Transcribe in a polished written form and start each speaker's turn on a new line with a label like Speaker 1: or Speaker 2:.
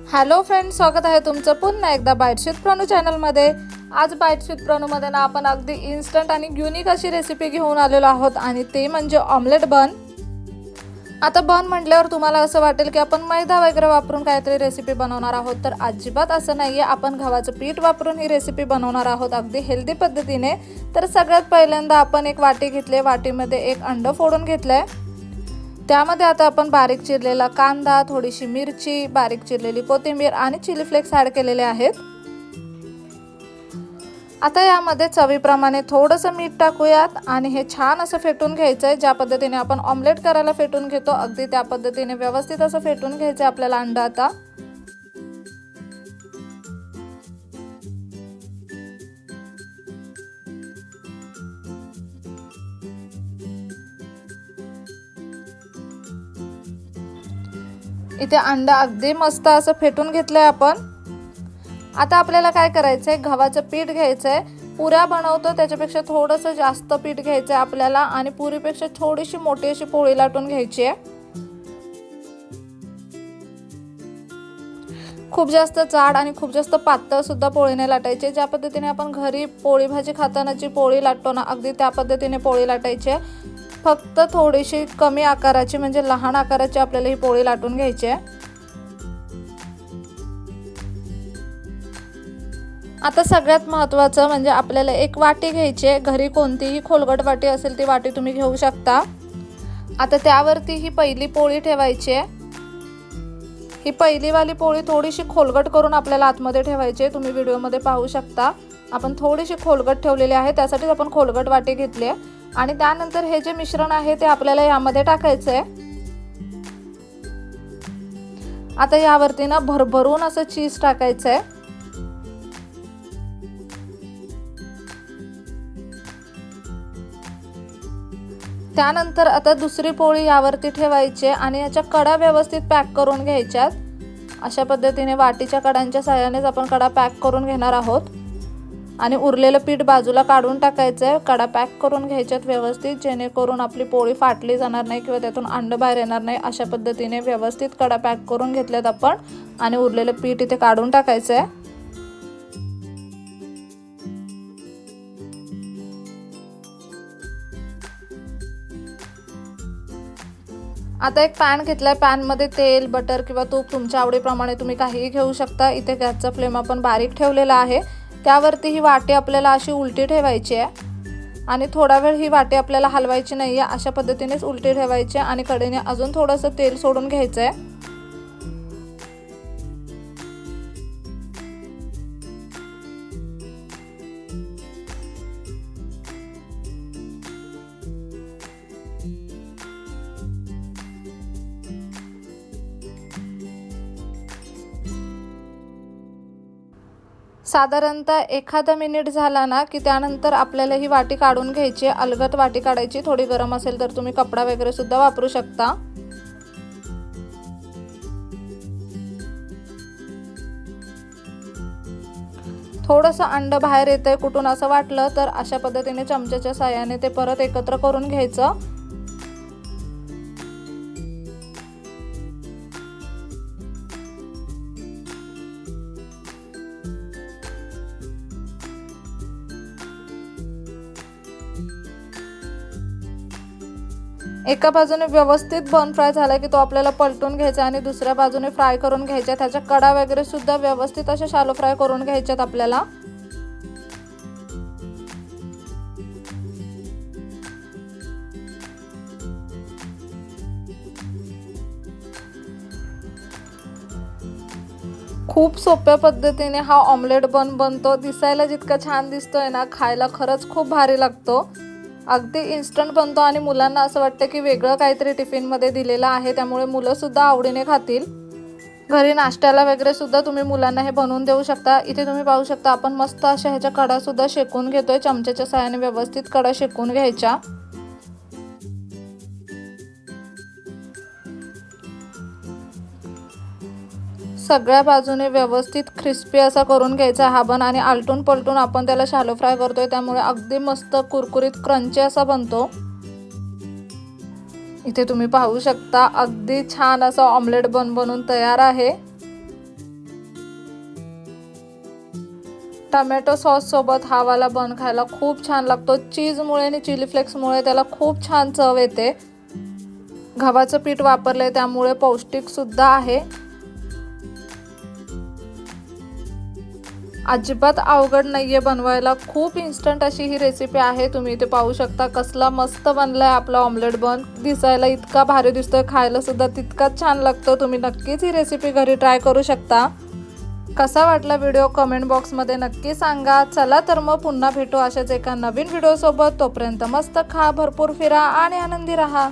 Speaker 1: Hello friends, स्वागत आहे तुमचं पुन्हा एकदा बाईट्स विथ प्रणू चॅनलमध्ये। आज बाईट्स विथ प्रणूमध्ये ना आपण अगदी इन्स्टंट आणि युनिक अशी रेसिपी घेऊन आलेलो आहोत आणि ते म्हणजे ऑमलेट बन। आता बन म्हटल्यावर तुम्हाला असं वाटेल की आपण मैदा वगैरे वापरून काहीतरी रेसिपी बनवणार आहोत, तर अजिबात असं नाहीये। आपण गव्हाचं पीठ वापरून ही रेसिपी बनवणार आहोत अगदी हेल्दी पद्धतीने। तर सगळ्यात पहिल्यांदा आपण एक वाटी घेतली, वाटीमध्ये एक अंड फोडून घेतलंय। त्यामध्ये आता आपण बारीक चिरलेला कांदा, थोडीशी मिरची, बारीक चिरलेली कोथिंबीर आणि चिली फ्लेक्स ॲड केलेले आहेत। आता यामध्ये चवीप्रमाणे थोडंसं मीठ टाकूयात आणि हे छान असं फेटून घ्यायचं आहे। ज्या पद्धतीने आपण ऑमलेट करायला फेटून घेतो अगदी त्या पद्धतीने व्यवस्थित असं फेटून घ्यायचं आहे आपल्याला अंड। आता इथे अंडा अगदी मस्त असं फेटून घेतलंय आपण। आता आपल्याला काय करायचंय, गव्हाचं पीठ घ्यायचंय। पुऱ्या बनवतो त्याच्यापेक्षा थोडंसं जास्त पीठ घ्यायचंय आपल्याला आणि पुरीपेक्षा थोडीशी मोठी अशी पोळी लाटून घ्यायची आहे। खूप जास्त जाड आणि खूप जास्त पातळ सुद्धा पोळी नाही लाटायची। ज्या पद्धतीने आपण घरी पोळी भाजी खाताना जी पोळी लाटतो ना अगदी त्या पद्धतीने पोळी लाटायची आहे। फक्त थोडीशी कमी आकाराची म्हणजे लहान आकाराची आपल्याला ही पोळी लाटून घ्यायची आहे। आता सगळ्यात महत्त्वाचं म्हणजे आपल्याला एक वाटी घ्यायची आहे। घरी कोणतीही खोलगट वाटी असेल ती वाटी तुम्ही घेऊ शकता। आता त्यावरती ही पहिली पोळी ठेवायची आहे। ही पहिलीवाली पोळी थोडीशी खोलगट करून आपल्याला आतमध्ये ठेवायची आहे। तुम्ही व्हिडिओमध्ये पाहू शकता आपण थोडीशी खोलगट ठेवलेली आहे, त्यासाठीच आपण खोलगट वाटी घेतली आहे। आणि त्यानंतर हे जे मिश्रण आहे ते आपल्याला यामध्ये टाकायचं आहे। आता यावरती ना भरभरून असं चीज टाकायचं आहे। त्यानंतर आता दुसरी पोळी यावरती ठेवायची आणि याच्या कडा व्यवस्थित पॅक करून घ्यायच्यात। अशा पद्धतीने वाटीच्या कडांच्या सहाय्यानेच आपण कडा पॅक करून घेणार आहोत आणि उरलेलं पीठ बाजूला काढून टाकायचंय। कडा पॅक करून घ्यायच्यात व्यवस्थित, जेणेकरून आपली पोळी फाटली जाणार नाही किंवा त्यातून अंड बाहेर येणार नाही। अशा पद्धतीने व्यवस्थित कडा पॅक करून घेतल्यात आपण आणि उरलेलं पीठ इथे काढून टाकायचंय। आता एक पॅन घेतलाय, पॅन मध्ये तेल, बटर किंवा तूप तुमच्या आवडीप्रमाणे तुम्ही काहीही घेऊ शकता। इथे गॅसचा फ्लेम आपण बारीक ठेवलेला आहे। त्यावरती ही वाटी आपल्याला अशी उलटी ठेवायची आहे आणि थोडा वेळ ही वाटी आपल्याला हलवायची नाहीये। अशा पद्धतीनेच उलटी ठेवायची आणि कडेने अजून थोडंसं तेल सोडून घ्यायचंय। साधारणतः एखादा मिनिट झाला ना की त्यानंतर आपल्याला ही वाटी काढून घ्यायची। अलगद वाटी काढायची, थोडी गरम असेल तर तुम्ही कपडा वगैरे सुद्धा वापरू शकता। थोडंसं अंड बाहेर येतंय कुठून असं वाटलं तर अशा पद्धतीने चमच्याच्या साहाय्याने ते परत एकत्र करून घ्यायचं। एका बाजूने व्यवस्थित बन फ्राय झाला की तो आपल्याला पलटून घ्यायचा आणि दुसऱ्या बाजूने फ्राय करून घ्यायचा। त्याच्या कडा वगैरे सुद्धा व्यवस्थित अशा शालो फ्राय करून घ्यायच्यात आपल्याला। खूप सोप्या पद्धतीने हा ऑमलेट बन बनतो। दिसायला जितका छान दिसतोय ना, खायला खरंच खूप भारी लागतो। अगदी इन्स्टंट बनतो आणि मुलांना असं वाटतं की वेगळं काहीतरी टिफिनमध्ये दिलेलं आहे, त्यामुळे मुलं सुद्धा आवडीने खातील। घरी नाश्त्याला वगैरे सुद्धा तुम्ही मुलांना हे बनवून देऊ शकता। इथे तुम्ही पाहू शकता आपण मस्त अशा ह्याच्या कडा सुद्धा शेकून घेतोय। चमच्याच्या साहाय्याने व्यवस्थित कडा शेकून घ्यायच्या। सगळ्या बाजूने व्यवस्थित क्रिस्पी असा करून घ्यायचा हा बन आणि आलटून पलटून आपण त्याला शॅलो फ्राय करतोय, त्यामुळे अगदी मस्त कुरकुरीत क्रंची असा बनतो। इथे तुम्ही पाहू शकता अगदी छान असा ऑमलेट बनवून तयार आहे। टमॅटो सॉस सोबत हा वाला बन खायला खूप छान लागतो। चीजमुळे आणि चिली फ्लेक्समुळे त्याला खूप छान चव येते। गव्हाचं पीठ वापरले त्यामुळे पौष्टिक सुद्धा आहे। अजिबात अवघड नाहीये बनवायला, खूप इन्स्टंट अशी ही रेसिपी आहे। तुम्ही इथे पाहू शकता कसला मस्त बनलाय आपला ऑमलेट बन। दिसायला इतका भारी दिसतोय, खायला सुद्धा तितकाच छान लागतो। तुम्ही नक्कीच ही रेसिपी घरी ट्राय करू शकता। कसा वाटला व्हिडिओ कमेंट बॉक्समध्ये नक्की सांगा। चला तर मग पुन्हा भेटू अशाच एका नवीन व्हिडिओ सोबत। तोपर्यंत मस्त खा, भरपूर फिरा आणि आनंदी राहा।